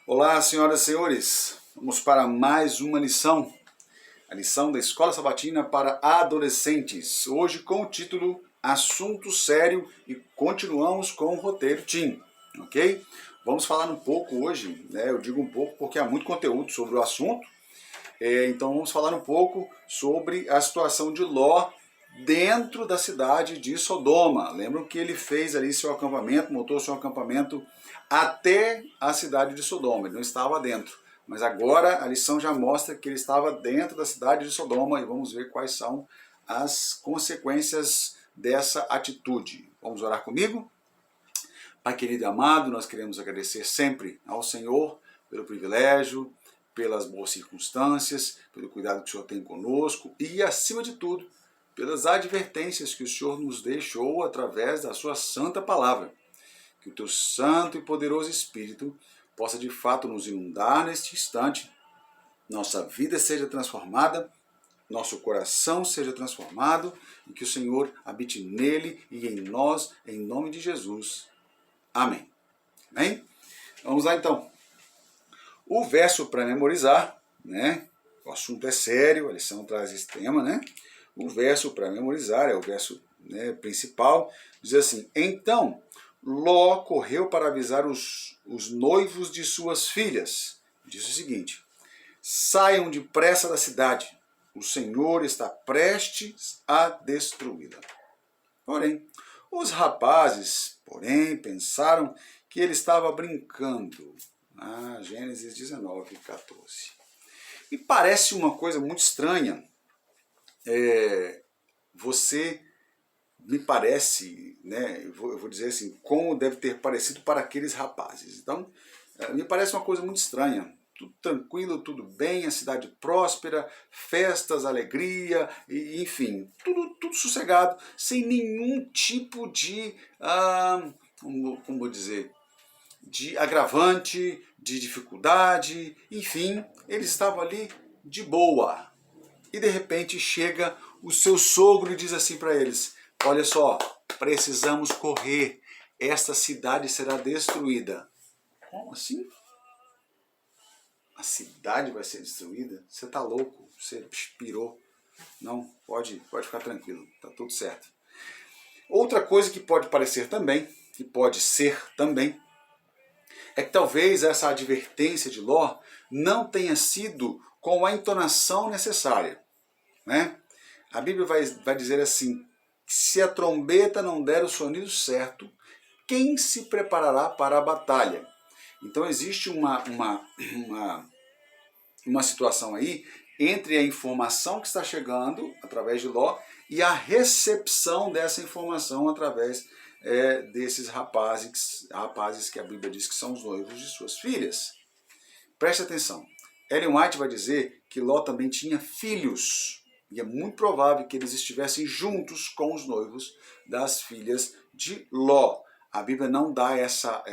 Olá, senhoras e senhores. Vamos para mais uma lição. A lição da Escola Sabatina para Adolescentes. Hoje com o título Assunto Sério e continuamos com o roteiro Team, ok? Vamos falar um pouco hoje, eu digo um pouco porque há muito conteúdo sobre o assunto. Então vamos falar um pouco sobre a situação de Ló dentro da cidade de Sodoma. Lembram que ele fez ali seu acampamento, montou seu acampamento até a cidade de Sodoma, ele não estava dentro. Mas agora a lição já mostra que ele estava dentro da cidade de Sodoma e vamos ver quais são as consequências dessa atitude. Vamos orar comigo? Pai querido e amado, nós queremos agradecer sempre ao Senhor pelo privilégio, pelas boas circunstâncias, pelo cuidado que o Senhor tem conosco e, acima de tudo, pelas advertências que o Senhor nos deixou através da sua santa palavra. Que o teu santo e poderoso Espírito possa de fato nos inundar neste instante, nossa vida seja transformada, nosso coração seja transformado e que o Senhor habite nele e em nós, em nome de Jesus. Amém. Amém? Vamos lá então. O verso para memorizar, o assunto é sério, a lição traz esse tema, O verso para memorizar é o verso principal, diz assim: Então Ló correu para avisar os noivos de suas filhas. Disse o seguinte: saiam depressa da cidade, o Senhor está prestes a destruí-la. Porém, os rapazes, pensaram que ele estava brincando. Gênesis 19, 14. E parece uma coisa muito estranha. Você me parece, eu vou dizer assim, como deve ter parecido para aqueles rapazes. Então, me parece uma coisa muito estranha. Tudo tranquilo, tudo bem, a cidade próspera, festas, alegria, enfim, tudo sossegado, sem nenhum tipo de, como vou dizer, de agravante, de dificuldade, enfim, eles estavam ali de boa. E de repente chega o seu sogro e diz assim para eles: olha só, precisamos correr, esta cidade será destruída. Como assim? A cidade vai ser destruída? Você está louco, você pirou. Não, pode ficar tranquilo, está tudo certo. Outra coisa que pode parecer também, que pode ser também, é que talvez essa advertência de Ló não tenha sido com a entonação necessária. A Bíblia vai dizer assim: se a trombeta não der o sonido certo, quem se preparará para a batalha? Então existe uma situação aí entre a informação que está chegando através de Ló e a recepção dessa informação através desses rapazes que a Bíblia diz que são os noivos de suas filhas. Preste atenção. Ellen White vai dizer que Ló também tinha filhos. E é muito provável que eles estivessem juntos com os noivos das filhas de Ló. A Bíblia não dá essa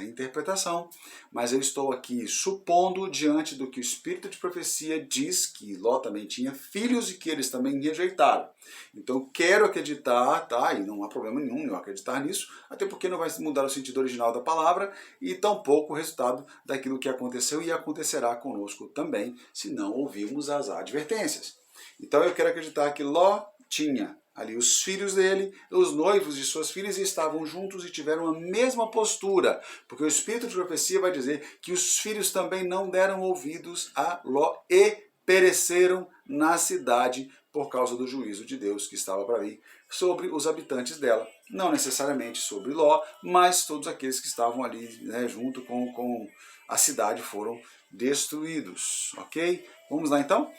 interpretação, mas eu estou aqui supondo, diante do que o Espírito de Profecia diz, que Ló também tinha filhos e que eles também rejeitaram. Então quero acreditar, e não há problema nenhum eu acreditar nisso, até porque não vai mudar o sentido original da palavra e tampouco o resultado daquilo que aconteceu e acontecerá conosco também, se não ouvirmos as advertências. Então eu quero acreditar que Ló tinha ali os filhos dele, os noivos de suas filhas, e estavam juntos e tiveram a mesma postura, porque o Espírito de Profecia vai dizer que os filhos também não deram ouvidos a Ló e pereceram na cidade por causa do juízo de Deus que estava para vir sobre os habitantes dela. Não necessariamente sobre Ló, mas todos aqueles que estavam ali junto com a cidade foram destruídos. Ok? Vamos lá então?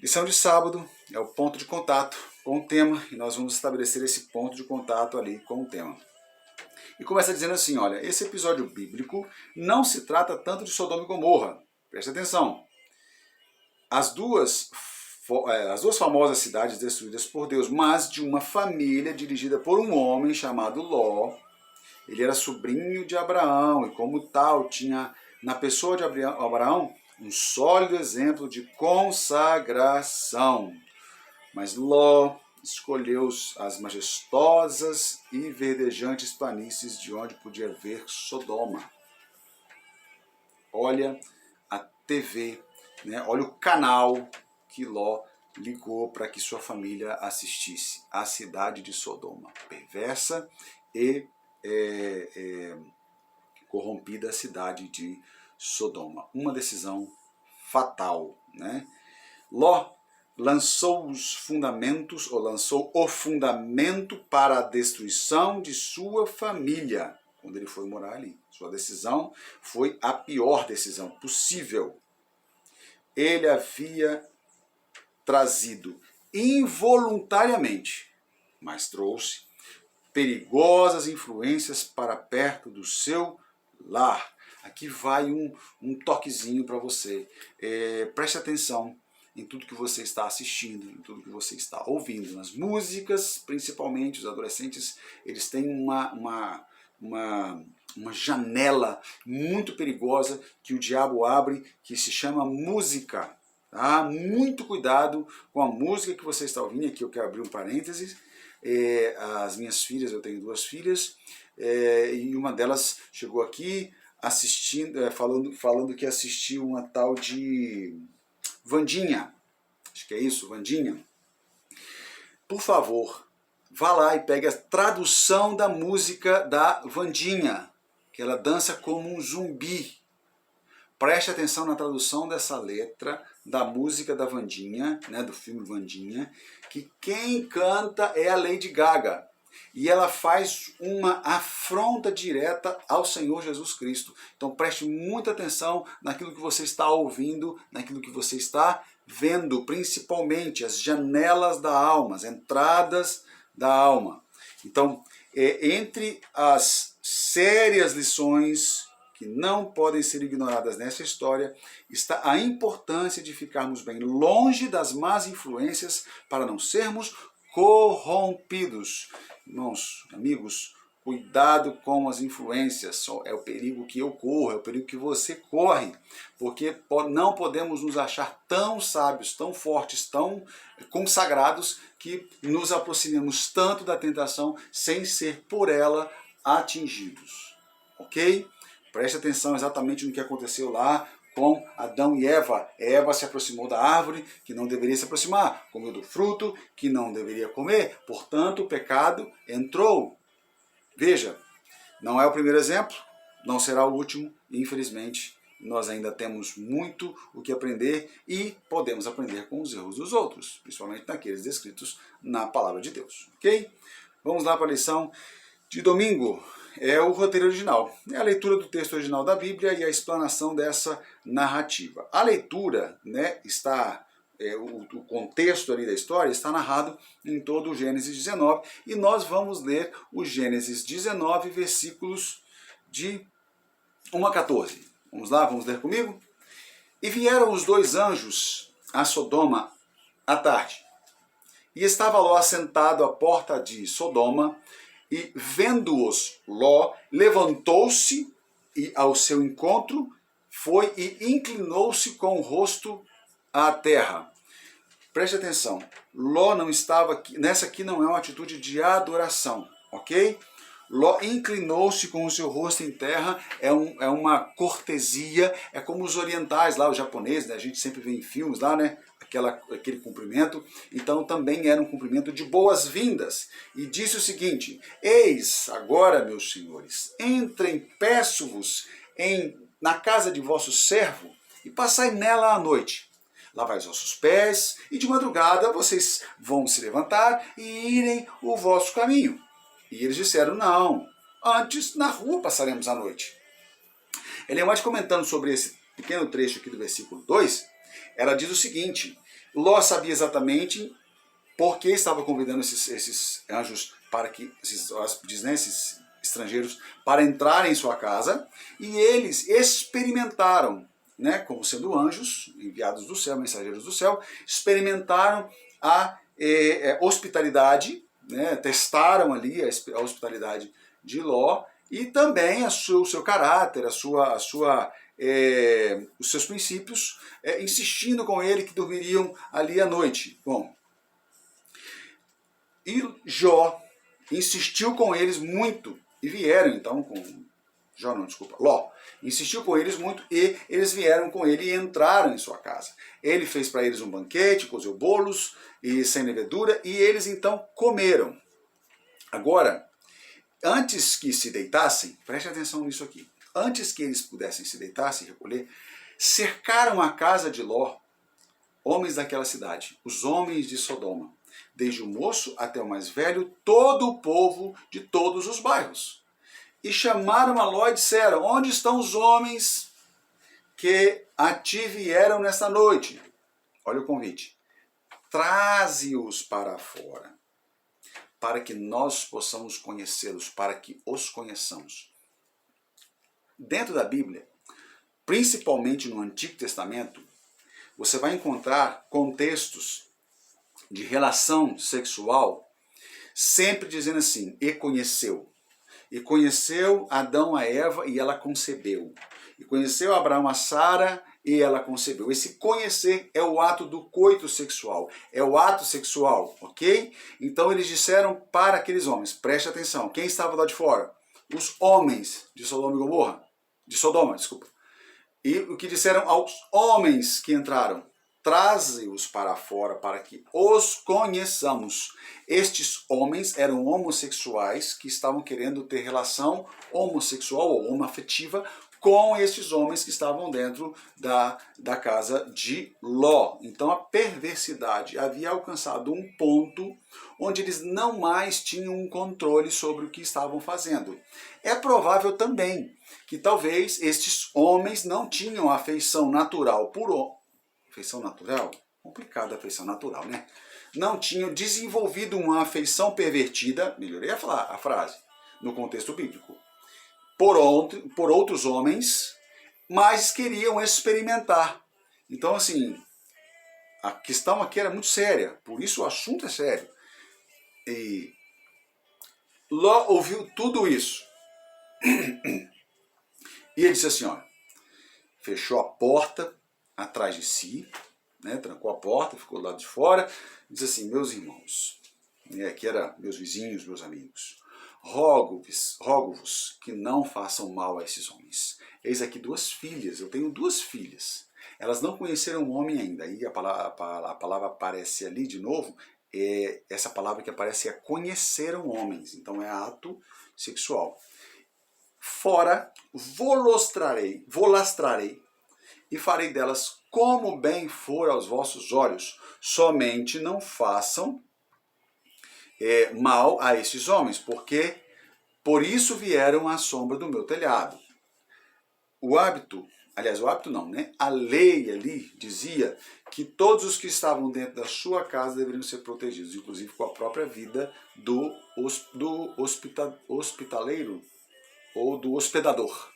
Lição de sábado é o ponto de contato com o tema e nós vamos estabelecer esse ponto de contato ali com o tema. E começa dizendo assim, olha, esse episódio bíblico não se trata tanto de Sodoma e Gomorra. Preste atenção. As duas famosas cidades destruídas por Deus, mas de uma família dirigida por um homem chamado Ló. Ele era sobrinho de Abraão e como tal tinha na pessoa de Abraão um sólido exemplo de consagração. Mas Ló escolheu as majestosas e verdejantes planícies de onde podia ver Sodoma. olha a TV, né? Olha o canal que Ló ligou para que sua família assistisse. A cidade de Sodoma, perversa e corrompida cidade de Sodoma. Uma decisão fatal, né? Ló lançou os fundamentos, ou lançou o fundamento para a destruição de sua família, quando ele foi morar ali. Sua decisão foi a pior decisão possível. Ele havia trazido involuntariamente, mas trouxe perigosas influências para perto do seu lar. Aqui vai um toquezinho para você. Preste atenção em tudo que você está assistindo, em tudo que você está ouvindo. Nas músicas, principalmente, os adolescentes, eles têm uma janela muito perigosa que o diabo abre, que se chama música. Tá? Muito cuidado com a música que você está ouvindo. Aqui eu quero abrir um parênteses. As minhas filhas, eu tenho 2 filhas, e uma delas chegou aqui assistindo, falando que assistiu uma tal de Wandinha. Acho que é isso, Wandinha. Por favor, vá lá e pegue a tradução da música da Wandinha, que ela dança como um zumbi. Preste atenção na tradução dessa letra da música da Wandinha, né, do filme Wandinha, que quem canta é a Lady Gaga. E ela faz uma afronta direta ao Senhor Jesus Cristo. Então preste muita atenção naquilo que você está ouvindo, naquilo que você está vendo, principalmente as janelas da alma, as entradas da alma. Então, entre as sérias lições que não podem ser ignoradas nessa história, está a importância de ficarmos bem longe das más influências para não sermos corrompidos. Irmãos, amigos, cuidado com as influências, é o perigo que eu corro, é o perigo que você corre, porque não podemos nos achar tão sábios, tão fortes, tão consagrados, que nos aproximemos tanto da tentação sem ser por ela atingidos, ok? Preste atenção exatamente no que aconteceu lá com Adão e Eva. Eva se aproximou da árvore que não deveria se aproximar, comeu do fruto que não deveria comer, portanto o pecado entrou. Veja, não é o primeiro exemplo, não será o último, e infelizmente nós ainda temos muito o que aprender e podemos aprender com os erros dos outros, principalmente naqueles descritos na palavra de Deus, ok? Vamos lá para a lição de domingo. É o roteiro original, é a leitura do texto original da Bíblia e a explanação dessa narrativa. A leitura, né, está, o contexto ali da história está narrado em todo o Gênesis 19 e nós vamos ler o Gênesis 19, versículos de 1 a 14. Vamos lá, vamos ler comigo? E vieram os 2 anjos a Sodoma à tarde, e estava Ló assentado à porta de Sodoma. E vendo-os, Ló levantou-se e ao seu encontro foi e inclinou-se com o rosto à terra. Preste atenção, Ló não estava aqui, nessa aqui não é uma atitude de adoração, ok? Ló inclinou-se com o seu rosto em terra, é uma cortesia, é como os orientais lá, os japoneses, né? A gente sempre vê em filmes lá, né? Aquele cumprimento, então também era um cumprimento de boas-vindas. E disse o seguinte: eis agora, meus senhores, entrem, peço-vos, na casa de vosso servo, e passai nela a noite. Lavai os vossos pés, e de madrugada vocês vão se levantar e irem o vosso caminho. E eles disseram: não, antes na rua passaremos a noite. Ellen White, comentando sobre esse pequeno trecho aqui do versículo 2, ela diz o seguinte: Ló sabia exatamente por que estava convidando esses anjos para que, esses estrangeiros, para entrarem em sua casa, e eles experimentaram, né, como sendo anjos, enviados do céu, mensageiros do céu, experimentaram a hospitalidade, né, testaram ali a hospitalidade de Ló e também o seu caráter, os seus princípios, insistindo com ele que dormiriam ali à noite. Bom, e Jó insistiu com eles muito, e vieram então com Jó não, desculpa, Ló, insistiu com eles muito e eles vieram com ele e entraram em sua casa. Ele fez para eles um banquete, cozeu bolos e sem levedura e eles então comeram. Agora, antes que se deitassem, preste atenção nisso aqui, antes que eles pudessem se deitar, se recolher, cercaram a casa de Ló, homens daquela cidade, os homens de Sodoma, desde o moço até o mais velho, todo o povo de todos os bairros. E chamaram a Ló e disseram, onde estão os homens que a ti vieram nesta noite? Olha o convite. Traze-os para fora, para que nós possamos conhecê-los, para que os conheçamos. Dentro da Bíblia, principalmente no Antigo Testamento, você vai encontrar contextos de relação sexual, sempre dizendo assim, e conheceu. E conheceu Adão a Eva e ela concebeu. E conheceu Abraão a Sara e ela concebeu. Esse conhecer é o ato do coito sexual. É o ato sexual, ok? Então eles disseram para aqueles homens, preste atenção, quem estava lá de fora? Os homens de Sodoma e Gomorra. De Sodoma, desculpa. E o que disseram aos homens que entraram? Traze-os para fora para que os conheçamos. Estes homens eram homossexuais que estavam querendo ter relação homossexual ou homoafetiva com estes homens que estavam dentro da casa de Ló. Então a perversidade havia alcançado um ponto onde eles não mais tinham um controle sobre o que estavam fazendo. É provável também que talvez estes homens não tinham afeição natural por afeição natural? Complicada a afeição natural, né? Não tinham desenvolvido uma afeição pervertida, melhorei a frase, no contexto bíblico, por outros homens, mas queriam experimentar. Então, assim, a questão aqui era muito séria, por isso o assunto é sério. E Ló ouviu tudo isso. E ele disse assim, ó, fechou a porta atrás de si, né, trancou a porta, ficou do lado de fora, diz assim, meus irmãos, que eram meus vizinhos, meus amigos, rogo-vos que não façam mal a esses homens. Eis aqui 2 filhas, eu tenho 2 filhas, elas não conheceram o homem ainda, aí a palavra aparece ali de novo, essa palavra que aparece é conheceram homens, então é ato sexual. Fora, volastrarei, e farei delas como bem for aos vossos olhos. Somente não façam mal a esses homens, porque por isso vieram à sombra do meu telhado. O hábito não, né? A lei ali dizia que todos os que estavam dentro da sua casa deveriam ser protegidos, inclusive com a própria vida do hospitaleiro ou do hospedador.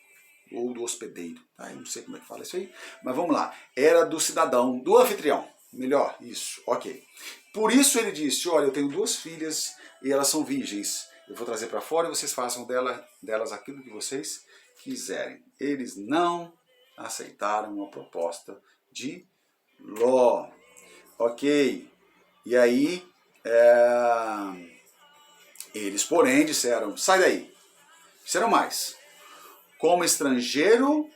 Ou do hospedeiro, eu não sei como é que fala isso aí, mas vamos lá, era do cidadão, do anfitrião, melhor, isso, ok. Por isso ele disse, olha, eu tenho 2 filhas e elas são virgens, eu vou trazer para fora e vocês façam delas aquilo que vocês quiserem. Eles não aceitaram a proposta de Ló, ok, e aí eles porém disseram, sai daí, disseram mais. Como estrangeiro,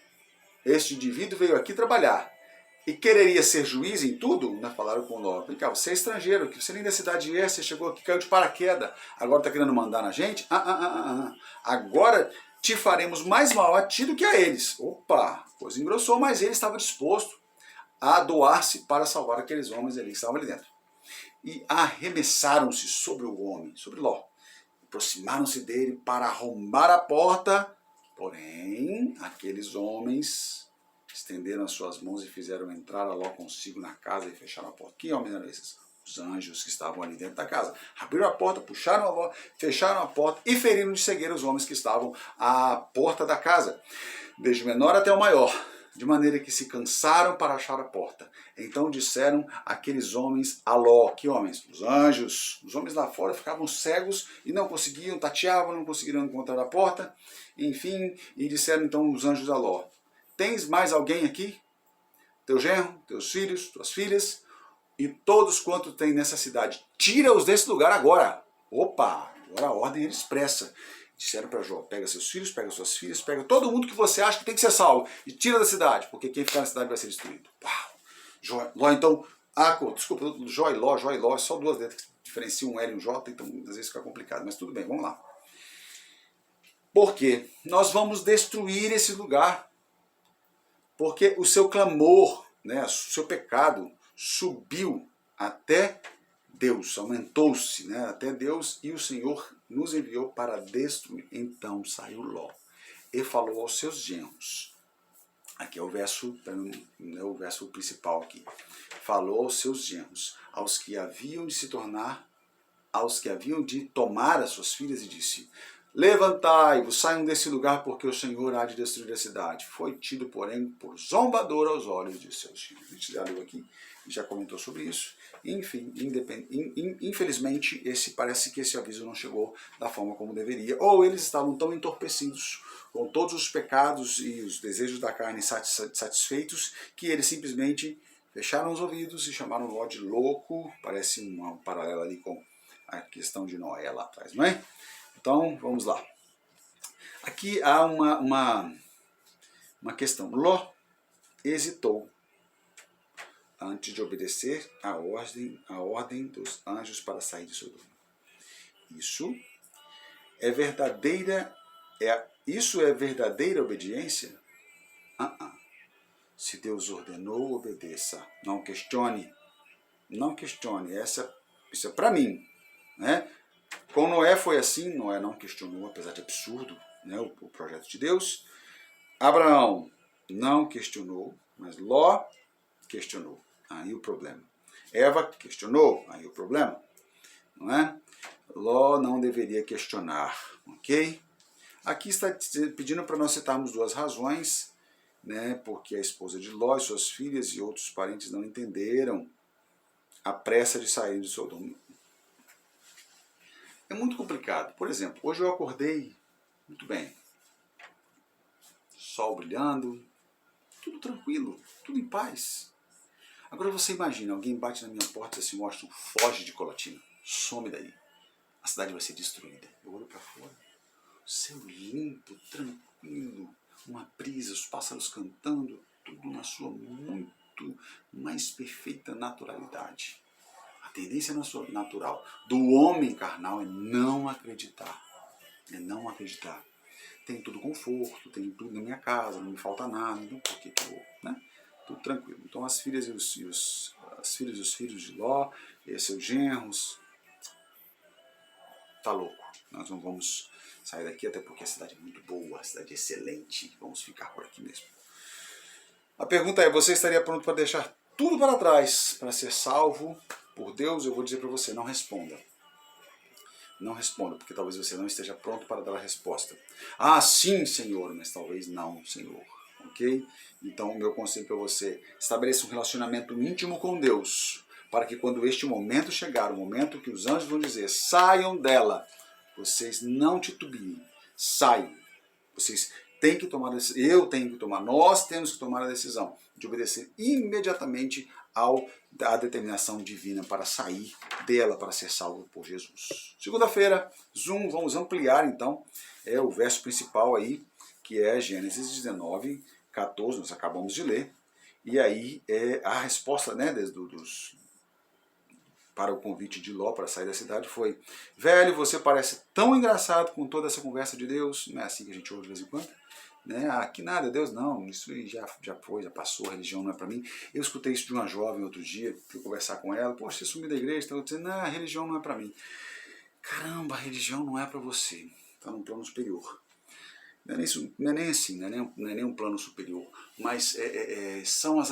este indivíduo veio aqui trabalhar e quereria ser juiz em tudo? Falaram com Ló. Vem cá, você é estrangeiro, que você nem da cidade é, você chegou aqui, caiu de paraquedas, agora está querendo mandar na gente? Agora te faremos mais mal a ti do que a eles. Opa, coisa engrossou, mas ele estava disposto a doar-se para salvar aqueles homens ali que estavam ali dentro. E arremessaram-se sobre o homem, sobre Ló. Aproximaram-se dele para arrombar a porta. Porém, aqueles homens estenderam as suas mãos e fizeram entrar a Ló consigo na casa e fecharam a porta. Que homens eram esses? Os anjos que estavam ali dentro da casa. Abriram a porta, puxaram a Ló, fecharam a porta e feriram de cegueira os homens que estavam à porta da casa, desde o menor até o maior, de maneira que se cansaram para achar a porta. Então disseram aqueles homens a Ló. Que homens? Os anjos. Os homens lá fora ficavam cegos e não conseguiam, tateavam, não conseguiram encontrar a porta. Enfim, e disseram então os anjos a Ló, tens mais alguém aqui? Teu genro, teus filhos, tuas filhas, e todos quanto tem nessa cidade, tira-os desse lugar agora. Opa, agora a ordem era expressa. disseram para Jó, pega seus filhos, pega suas filhas, pega todo mundo que você acha que tem que ser salvo e tira da cidade, porque quem ficar na cidade vai ser destruído. Uau! Ló então, desculpa, Jó e Ló, só duas letras que diferenciam um L e um J, então às vezes fica complicado, mas tudo bem, vamos lá. Porque nós vamos destruir esse lugar, porque o seu clamor, né, o seu pecado subiu até Deus, aumentou-se, né, até Deus, e o Senhor nos enviou para destruir. Então saiu Ló e falou aos seus genros. Aqui é o verso principal aqui. Falou aos seus genros, aos que haviam de tomar as suas filhas, e disse: levantai-vos, saiam desse lugar, porque o Senhor há de destruir a cidade. Foi tido, porém, por zombador aos olhos de seus filhos. A gente já leu aqui, já comentou sobre isso. Enfim, infelizmente, parece que esse aviso não chegou da forma como deveria. Ou eles estavam tão entorpecidos com todos os pecados e os desejos da carne satisfeitos, que eles simplesmente fecharam os ouvidos e chamaram Ló de louco. Parece um paralelo ali com a questão de Noé lá atrás, não é? Então, vamos lá. Aqui há uma questão. Ló hesitou antes de obedecer a ordem dos anjos para sair de Sodoma. Isso é verdadeira obediência? Se Deus ordenou, obedeça. Não questione. Não questione. Isso é para mim, né? Com Noé foi assim, Noé não questionou, apesar de absurdo, né, o projeto de Deus. Abraão não questionou, mas Ló questionou. Aí o problema. Eva questionou, aí o problema. Não é? Ló não deveria questionar, ok? Aqui está pedindo para nós citarmos duas razões, né, porque a esposa de Ló e suas filhas e outros parentes não entenderam a pressa de sair de Sodoma. É muito complicado. Por exemplo, hoje eu acordei muito bem. Sol brilhando, tudo tranquilo, tudo em paz. Agora você imagina, alguém bate na minha porta e diz assim: Washington, foge de Colatina, some daí. A cidade vai ser destruída. Eu olho para fora, céu limpo, tranquilo, uma brisa, os pássaros cantando, tudo na sua muito mais perfeita naturalidade. A tendência natural do homem carnal é não acreditar. É não acreditar. Tem tudo conforto, tem tudo na minha casa, não me falta nada, então por que eu vou, né? Tudo tranquilo. Então as filhas e os filhos de Ló, e seus genros, tá louco. Nós não vamos sair daqui, até porque a cidade é muito boa, a cidade é excelente, vamos ficar por aqui mesmo. A pergunta é: você estaria pronto para deixar tudo para trás para ser salvo por Deus? Eu vou dizer para você: não responda. Não responda, porque talvez você não esteja pronto para dar a resposta. Ah, sim, Senhor, mas talvez não, Senhor. Ok? Então, o meu conselho para você: estabeleça um relacionamento íntimo com Deus, para que quando este momento chegar, o momento que os anjos vão dizer, saiam dela, vocês não titubiem, saiam. Vocês têm que tomar a decisão, nós temos que tomar a decisão de obedecer imediatamente à determinação divina para sair dela, para ser salvo por Jesus. Segunda-feira, vamos ampliar então o verso principal aí, que é Gênesis 19, 14, nós acabamos de ler, e aí a resposta, né, para o convite de Ló para sair da cidade foi: velho, você parece tão engraçado com toda essa conversa de Deus, não é assim que a gente ouve de vez em quando? Né? Ah, que nada, Deus não, isso já foi, já passou, a religião não é para mim. Eu escutei isso de uma jovem outro dia, fui conversar com ela: poxa, você sumiu da igreja, está dizendo, não, a religião não é para mim. Caramba, a religião não é para você, está num plano superior. Não é nem assim, não é nem um plano superior, mas são as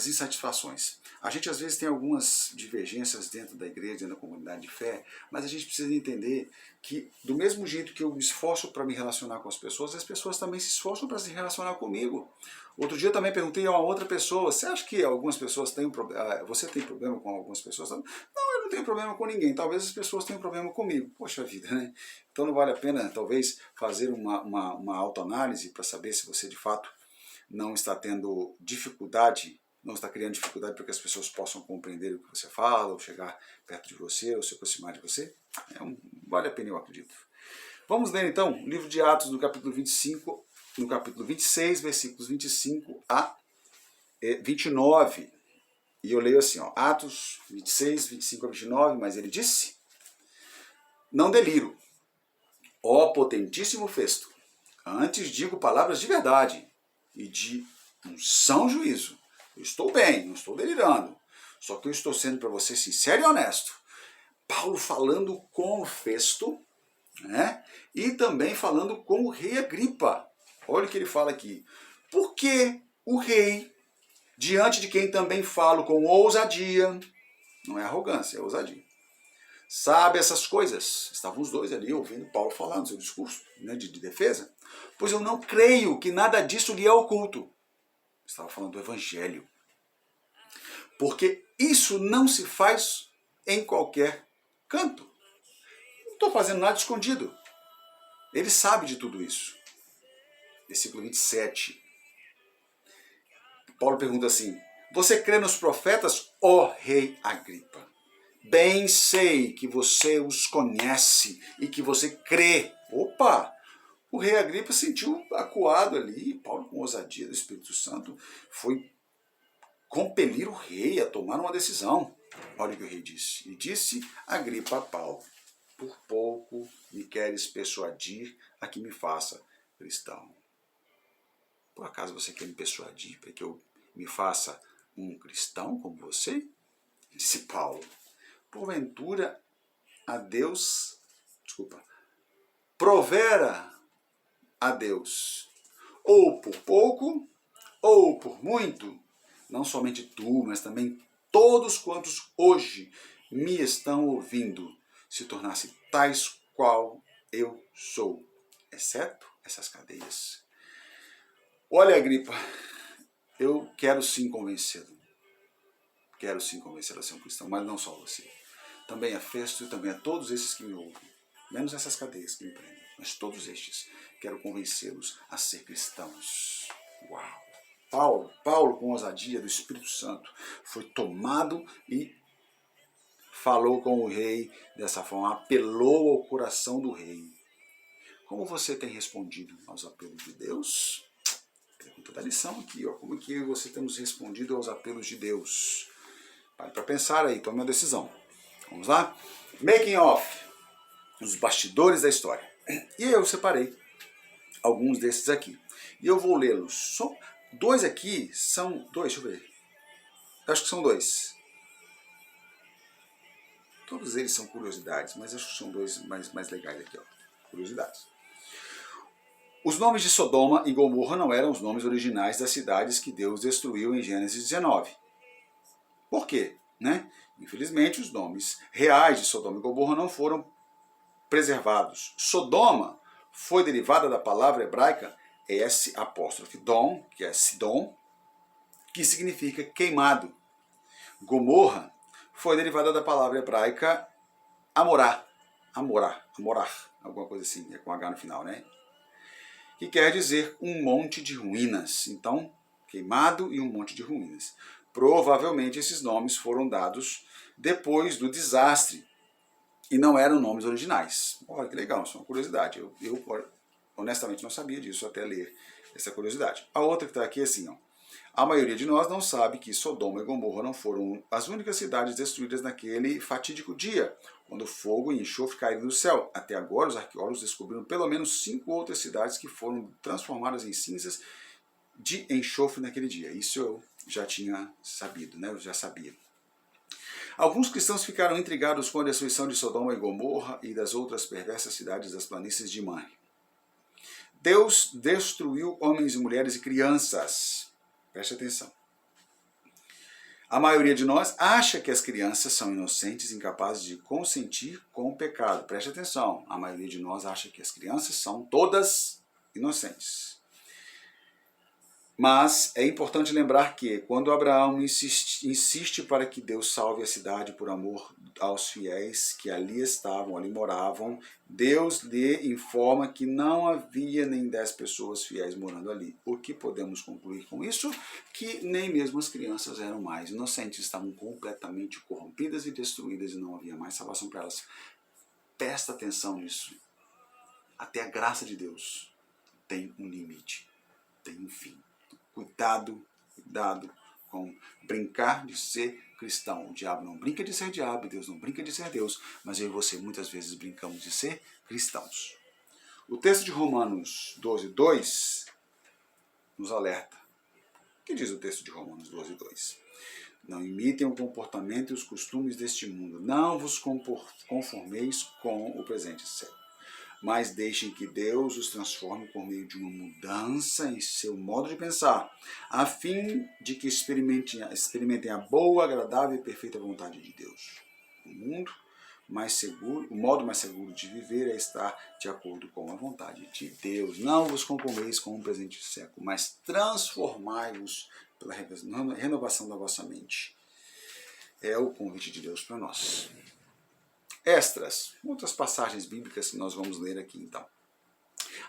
insatisfações. A gente às vezes tem algumas divergências dentro da igreja, dentro da comunidade de fé, mas a gente precisa entender que do mesmo jeito que eu me esforço para me relacionar com as pessoas também se esforçam para se relacionar comigo. Outro dia eu também perguntei a uma outra pessoa: você acha que algumas pessoas têm problema? Você tem problema com algumas pessoas? Não, eu não tenho problema com ninguém. Talvez as pessoas tenham problema comigo. Poxa vida, né? Então não vale a pena, talvez, fazer uma autoanálise para saber se você de fato não está tendo dificuldade, não está criando dificuldade para que as pessoas possam compreender o que você fala, ou chegar perto de você, ou se aproximar de você. Vale a pena, eu acredito. Vamos ler então o livro de Atos no capítulo 25, no capítulo 26, versículos 25 a 29. E eu leio assim, ó, Atos 26, 25 a 29, mas ele disse: Não deliro, ó potentíssimo Festo, antes digo palavras de verdade e de um são juízo. Eu estou bem, não estou delirando, só que eu estou sendo para você sincero e honesto. Paulo falando com o Festo, né? E também falando com o rei Agripa. Olha o que ele fala aqui. Porque o rei, diante de quem também falo com ousadia, não é arrogância, é ousadia, sabe essas coisas. Estavam os dois ali ouvindo Paulo falando seu discurso, né, de defesa. Pois eu não creio que nada disso lhe é oculto. Estava falando do evangelho. Porque isso não se faz em qualquer canto. Não estou fazendo nada escondido. Ele sabe de tudo isso. Versículo 27. Paulo pergunta assim: Você crê nos profetas, ó rei Agripa? Bem sei que você os conhece e que você crê. Opa! O rei Agripa se sentiu acuado ali. Paulo, com ousadia do Espírito Santo, foi compelir o rei a tomar uma decisão. Olha o que o rei disse. E disse Agripa a Paulo: Por pouco me queres persuadir a que me faça cristão. Por acaso você quer me persuadir para que eu me faça um cristão como você? Disse Paulo. Porventura a Deus, provera a Deus, ou por pouco, ou por muito, não somente tu, mas também todos quantos hoje me estão ouvindo, se tornasse tais qual eu sou, exceto essas cadeias. Olha, Agripa, eu quero sim convencê-lo. Quero sim convencê-lo a ser um cristão, mas não só você. Também a Festo e também a todos esses que me ouvem. Menos essas cadeias que me prendem, mas todos estes. Quero convencê-los a ser cristãos. Uau! Paulo, com ousadia do Espírito Santo, foi tomado e falou com o rei dessa forma, apelou ao coração do rei. Como você tem respondido aos apelos de Deus? Pergunta da lição aqui, ó. Como que você temos respondido aos apelos de Deus? Pare para pensar aí, tome uma decisão. Vamos lá? Making of, os bastidores da história. E eu separei alguns desses aqui. E eu vou lê-los. Só dois aqui são... deixa eu ver. Acho que são dois. Todos eles são curiosidades, mas acho que são dois mais legais aqui, ó. Curiosidades. Os nomes de Sodoma e Gomorra não eram os nomes originais das cidades que Deus destruiu em Gênesis 19. Por quê? Né? Infelizmente, os nomes reais de Sodoma e Gomorra não foram preservados. Sodoma foi derivada da palavra hebraica S''dom, que é Sidom, que significa queimado. Gomorra foi derivada da palavra hebraica Amorá, alguma coisa assim, é com H no final, né? Que quer dizer um monte de ruínas. Então, queimado e um monte de ruínas. Provavelmente esses nomes foram dados depois do desastre e não eram nomes originais. Olha que legal, isso é uma curiosidade. Eu honestamente não sabia disso até ler essa curiosidade. A outra que está aqui é assim, ó. A maioria de nós não sabe que Sodoma e Gomorra não foram as únicas cidades destruídas naquele fatídico dia, quando fogo e enxofre caíram do céu. Até agora, os arqueólogos descobriram pelo menos 5 outras cidades que foram transformadas em cinzas de enxofre naquele dia. Isso eu já tinha sabido, né? Eu já sabia. Alguns cristãos ficaram intrigados com a destruição de Sodoma e Gomorra e das outras perversas cidades das planícies de Man. Deus destruiu homens e mulheres e crianças. Preste atenção. A maioria de nós acha que as crianças são inocentes e incapazes de consentir com o pecado. Preste atenção. A maioria de nós acha que as crianças são todas inocentes. Mas é importante lembrar que, quando Abraão insiste para que Deus salve a cidade por amor aos fiéis que ali estavam, ali moravam, Deus lhe informa que não havia nem 10 pessoas fiéis morando ali. O que podemos concluir com isso? Que nem mesmo as crianças eram mais inocentes, estavam completamente corrompidas e destruídas e não havia mais salvação para elas. Presta atenção nisso. até a graça de Deus tem um limite, tem um fim. Cuidado com brincar de ser cristão. O diabo não brinca de ser diabo, Deus não brinca de ser Deus, mas eu e você muitas vezes brincamos de ser cristãos. O texto de Romanos 12:2 nos alerta. O que diz o texto de Romanos 12:2? Não imitem o comportamento e os costumes deste mundo. Não vos conformeis com o presente século, mas deixem que Deus os transforme por meio de uma mudança em seu modo de pensar, a fim de que experimentem a boa, agradável e perfeita vontade de Deus. O modo mais seguro de viver é estar de acordo com a vontade de Deus. Não vos conformeis com o presente século, mas transformai-vos pela renovação da vossa mente. É o convite de Deus para nós. Extras, outras passagens bíblicas que nós vamos ler aqui então.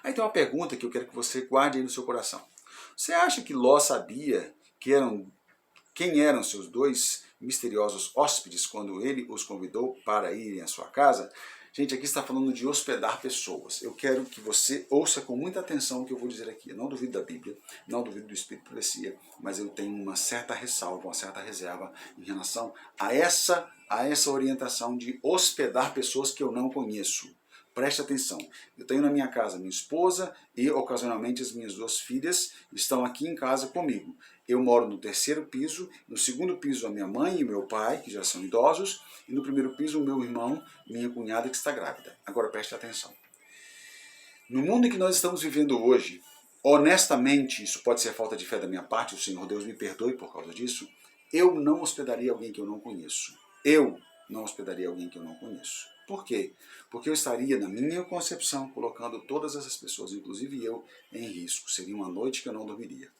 Aí tem uma pergunta que eu quero que você guarde aí no seu coração. Você acha que Ló sabia quem eram seus dois misteriosos hóspedes quando ele os convidou para irem à sua casa? Gente, aqui está falando de hospedar pessoas. Eu quero que você ouça com muita atenção o que eu vou dizer aqui. Eu não duvido da Bíblia, não duvido do Espírito de Profecia, mas eu tenho uma certa ressalva, uma certa reserva em relação a essa orientação de hospedar pessoas que eu não conheço. Preste atenção. Eu tenho na minha casa minha esposa e, ocasionalmente, as minhas duas filhas estão aqui em casa comigo. Eu moro no 3º piso, no 2º piso a minha mãe e meu pai, que já são idosos, e no 1º piso o meu irmão, minha cunhada que está grávida. Agora preste atenção. No mundo em que nós estamos vivendo hoje, honestamente, isso pode ser falta de fé da minha parte, o Senhor Deus me perdoe por causa disso, eu não hospedaria alguém que eu não conheço. Eu não hospedaria alguém que eu não conheço. Por quê? Porque eu estaria, na minha concepção, colocando todas essas pessoas, inclusive eu, em risco. Seria uma noite que eu não dormiria.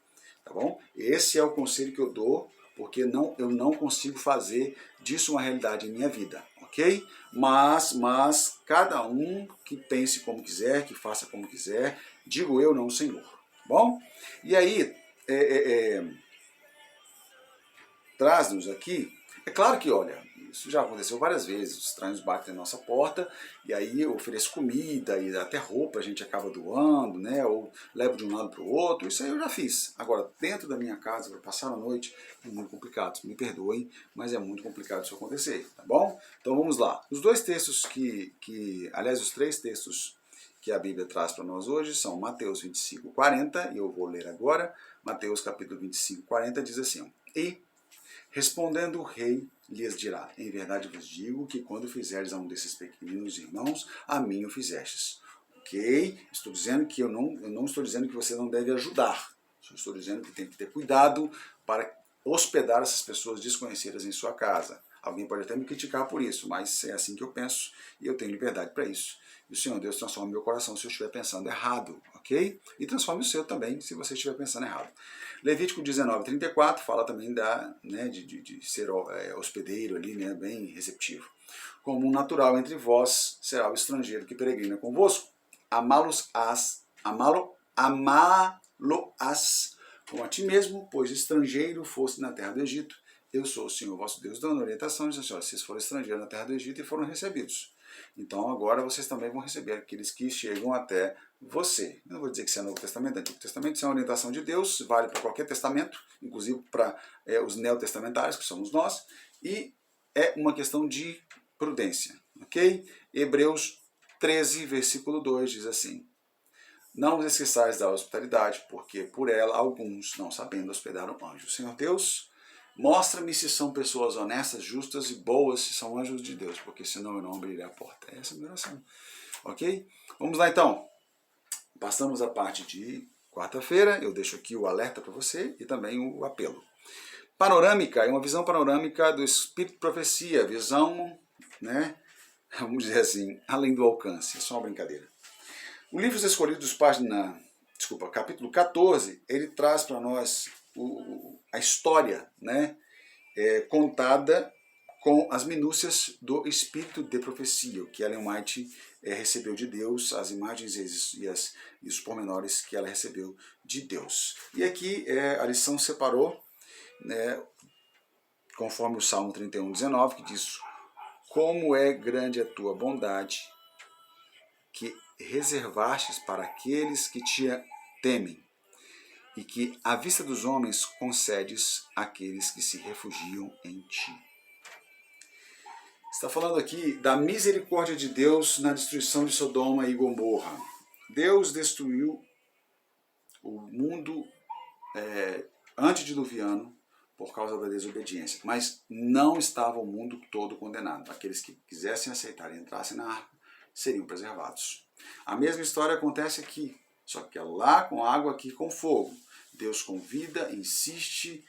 Tá bom? Esse é o conselho que eu dou, porque eu não consigo fazer disso uma realidade em minha vida, ok? Mas cada um que pense como quiser, que faça como quiser, digo eu, não o Senhor. Tá bom? E aí, traz-nos aqui, é claro que, olha, isso já aconteceu várias vezes, os estranhos batem na nossa porta e aí eu ofereço comida e até roupa a gente acaba doando, né, ou levo de um lado para o outro, isso aí eu já fiz. Agora, dentro da minha casa, para passar a noite, é muito complicado, me perdoem, mas é muito complicado isso acontecer, tá bom? Então vamos lá. Os dois textos aliás, os 3 textos que a Bíblia traz para nós hoje são Mateus 25:40, e eu vou ler agora. Mateus capítulo 25:40 diz assim: E respondendo o rei, lhes dirá: em verdade vos digo que quando fizerdes a um desses pequeninos irmãos, a mim o fizestes. Ok? Estou dizendo que eu não estou dizendo que você não deve ajudar. Só estou dizendo que tem que ter cuidado para hospedar essas pessoas desconhecidas em sua casa. Alguém pode até me criticar por isso, mas é assim que eu penso e eu tenho liberdade para isso. E o Senhor Deus transforma meu coração se eu estiver pensando errado, ok? E transforme o seu também se você estiver pensando errado. Levítico 19:34 fala também de ser hospedeiro ali, né, bem receptivo. Como um natural entre vós será o estrangeiro que peregrina convosco. Amá-lo-ás como a ti mesmo, pois estrangeiro foste na terra do Egito. Eu sou o Senhor vosso Deus, dando orientação, dizendo assim: vocês foram estrangeiros na terra do Egito e foram recebidos. Então agora vocês também vão receber aqueles que chegam até você. Eu não vou dizer que isso é Novo Testamento, Antigo Testamento, isso é uma orientação de Deus, vale para qualquer testamento, inclusive para os neotestamentários, que somos nós, e é uma questão de prudência, ok? Hebreus 13, versículo 2 diz assim: não vos esqueçais da hospitalidade, porque por ela alguns, não sabendo, hospedaram anjos. Senhor Deus, mostra-me se são pessoas honestas, justas e boas, se são anjos de Deus, porque senão eu não abrirei a porta. Essa é a minha oração. Ok? Vamos lá então. Passamos a parte de quarta-feira. Eu deixo aqui o alerta para você e também o apelo. Panorâmica é uma visão panorâmica do Espírito de Profecia. Visão, né? Vamos dizer assim, além do alcance. É só uma brincadeira. O Livros Escolhidos, capítulo 14, ele traz para nós a história, né, contada com as minúcias do Espírito de Profecia, o que Ellen White recebeu de Deus, as imagens e os pormenores que ela recebeu de Deus. E aqui a lição separou, né, conforme o Salmo 31:19, que diz: como é grande a tua bondade, que reservastes para aqueles que te temem, e que, à vista dos homens, concedes àqueles que se refugiam em ti. Está falando aqui da misericórdia de Deus na destruição de Sodoma e Gomorra. Deus destruiu o mundo antediluviano por causa da desobediência, mas não estava o mundo todo condenado. Aqueles que quisessem aceitar e entrassem na arca seriam preservados. A mesma história acontece aqui, só que é lá com água, aqui com fogo. Deus convida, insiste,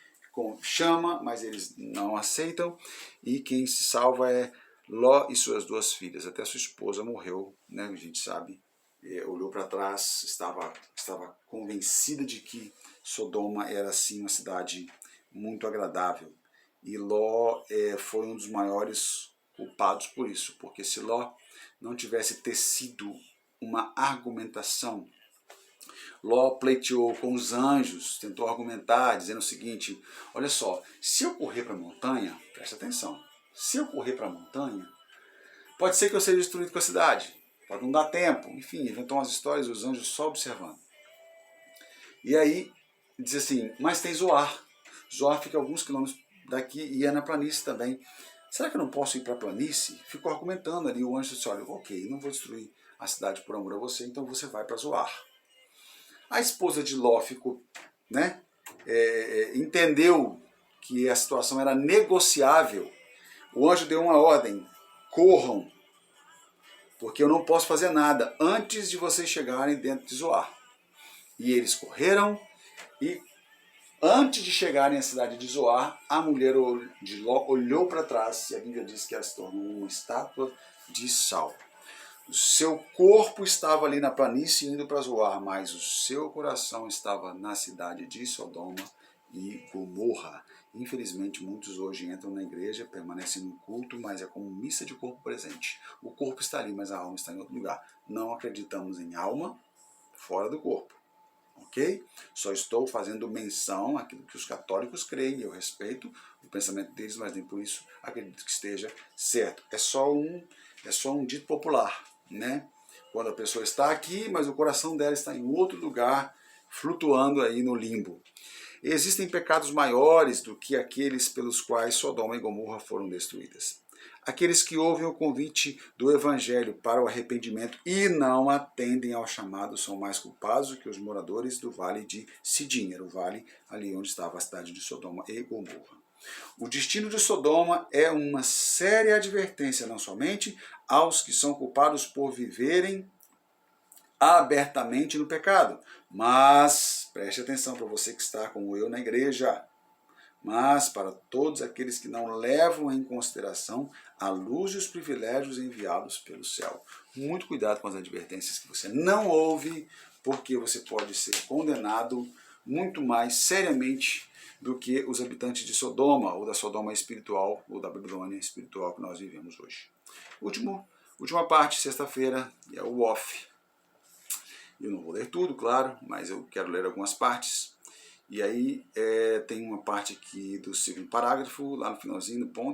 chama, mas eles não aceitam, e quem se salva é Ló e suas 2 filhas. Até sua esposa morreu, né? A gente sabe, olhou para trás, estava convencida de que Sodoma era sim uma cidade muito agradável, e Ló foi um dos maiores culpados por isso, porque se Ló não tivesse tecido uma argumentação, Ló pleiteou com os anjos, tentou argumentar, dizendo o seguinte: olha só, se eu correr para a montanha, presta atenção, se eu correr para a montanha, pode ser que eu seja destruído com a cidade, pode não dar tempo, enfim, inventou umas histórias, os anjos só observando. E aí, diz assim, mas tem Zoar. Zoar fica a alguns quilômetros daqui e é na planície também. Será que eu não posso ir para a planície? Ficou argumentando ali, o anjo disse, olha, ok, não vou destruir a cidade por amor a você, então você vai para Zoar. A esposa de Ló ficou, né, entendeu que a situação era negociável. O anjo deu uma ordem, corram, porque eu não posso fazer nada antes de vocês chegarem dentro de Zoar. E eles correram, e antes de chegarem à cidade de Zoar, a mulher de Ló olhou para trás, e a Bíblia diz que ela se tornou uma estátua de sal. O seu corpo estava ali na planície indo para Zoar, mas o seu coração estava na cidade de Sodoma e Gomorra. Infelizmente, muitos hoje entram na igreja, permanecem no culto, mas é como missa de corpo presente. O corpo está ali, mas a alma está em outro lugar. Não acreditamos em alma fora do corpo. Ok? Só estou fazendo menção àquilo que os católicos creem, eu respeito o pensamento deles, mas nem por isso acredito que esteja certo. É só um dito popular, né? Quando a pessoa está aqui, mas o coração dela está em outro lugar, flutuando aí no limbo. Existem pecados maiores do que aqueles pelos quais Sodoma e Gomorra foram destruídas. Aqueles que ouvem o convite do Evangelho para o arrependimento e não atendem ao chamado são mais culpados do que os moradores do vale de Sidim, era o vale ali onde estava a cidade de Sodoma e Gomorra. O destino de Sodoma é uma séria advertência não somente aos que são culpados por viverem abertamente no pecado, mas, preste atenção para você que está como eu na igreja, mas para todos aqueles que não levam em consideração a luz e os privilégios enviados pelo céu. Muito cuidado com as advertências que você não ouve, porque você pode ser condenado muito mais seriamente do que os habitantes de Sodoma, ou da Sodoma espiritual, ou da Babilônia espiritual que nós vivemos hoje. Última parte, sexta-feira, é o off. Eu não vou ler tudo, claro, mas eu quero ler algumas partes. E aí tem uma parte aqui do segundo parágrafo, lá no finalzinho do ponto,